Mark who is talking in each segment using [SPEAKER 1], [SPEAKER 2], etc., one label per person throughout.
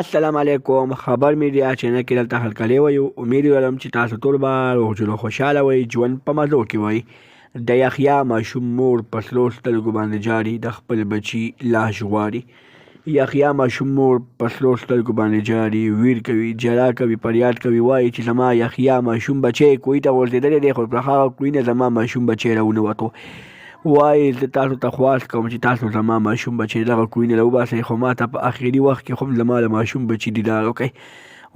[SPEAKER 1] السلام علیکم. خبر میډیا چینل کې دلته هرکلی وایو. امید لرم چې تاسو ټول به روغ خوشحاله وئ، ژوند په مزو کې وئ. د یحیی ماشوم مور په سرو سترګو باندې جاري د خپل بچي لاش غواړي. یحیی ماشوم مور په سرو سترګو باندې جاري، ویر کوي، ژړا کوي، فریاد کوي، وایي چې زما یحیی ماشوم بچی کوهي ته غورځېدلی دی، خو پر هغه کوهي نه زما ماشوم بچی راونوتو. وایي زه تاسو ته خواست کوم چې تاسو زما ماشوم بچی دغه کوهي نه راوباسئ، خو ما ته په اخري وخت کې هم زما د ماشوم بچي دیدار وکړئ.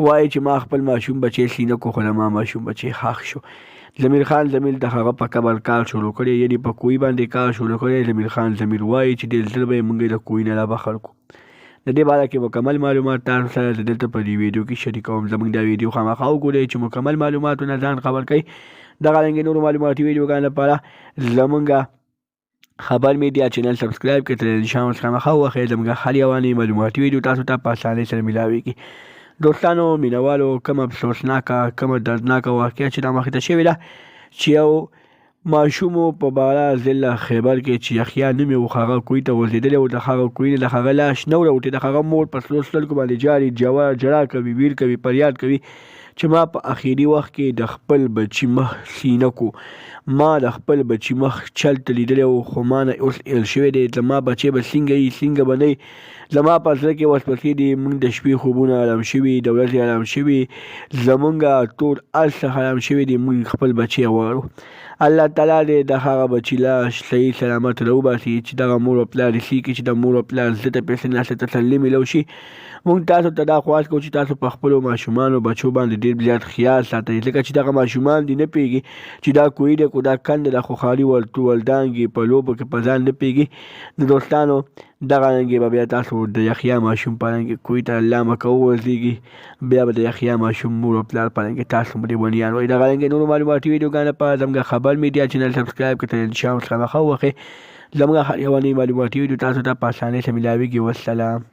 [SPEAKER 1] وایي چې ما خپل ماشوم بچی سینه کو، خو زما ماشوم بچی ښخ شو. ضمیر خان ضمیر د هغه په قبر کار شروع کړی، یعنې په کوهي باندې کار شروع کړی. ضمیر خان ضمیر وایي چې ډېر ژر به یې موږ د کوهي نه رابخر کړو. د دې باره کې مکمل معلومات تاسو سره زه دلته په دې ویډیو کې شریکوم. زموږ دا ویډیو خامخا وګورئ چې مکمل معلوماتونه ځان خبر کړئ. دغه رنګې نورو معلوماتي ویډیوګانو لپاره زموږ خبر میډیا چینل سبسکرایب کړئ. تلویزیون څخه خامخا وښیئ زموږ هر یوه معلوماتي ویډیو تاسو ته په اسانۍ سره میلاویږي. دوستانو، مینوالو، کومه افسوسناکه، کومه دردناکه واقعه چې دا مخې ته شوې ده چې یو ماشوم په باره ضلع خیبر کې چې یحیی نوم یې و، هغه کوهي ته غورځېدلی و، د هغه کوهي نه د هغه لاش نه وراوتې. د هغه مور په سرو سترګو باندې جاري، ژړا کوي، ویر کوي، فریاد کوي چې ما په اخري وخت کې د خپل بچي مخ سینه کو، ما د خپل بچي مخ چلته لیدلی و، خو ما نه اوس ایل شوی دی. زما بچی به څنګه وي، څنګه به نه وي. زما په زړه کې وسوسې دي. موږ د شپې خوبونه حرام شوي، د ورځې حرام شوي، زمونږ ټول هر څه حرام شوي دي. موږ خپل بچی غواړو. الله تعالی دې د هغه بچي لاش صحیح سلامت راوباسي، چې دغه مور او پلار یې سي کړي، چې د مور او پلار زړه ته پیسې ناسته تسلي میلو شي. موږ تاسو ته دا خواست کوو چې تاسو په خپلو ماشومانو بچو باندې ډېر زیات خیال ساتئ، ځکه چې دغه ماشومان دې نه پوهېږي چې دا کوهي دی که دا کنده ده، خو خالي ولدانګې په لوبو کې په ځان نه پوهېږي. د دوستانو دغه رنګې به بیا تاسو د یحیی ماشوم په رنګې کوهي ته الله مکه وغورځېږي، بیا به د یحیی ماشوم مور او پلار په رنګې تاسو هم لیونیان وئ. دغه رنګې نورو معلوماتي ویډیوګانو لپاره زموږ خبر میډیا چینل سبسکرایب کړئ. تلویزیون څخه خامخا وښیئ زموږ هر یوه نوې معلوماتي ویډیو تاسو ته په اسانۍ سره میلاویږي. والسلام.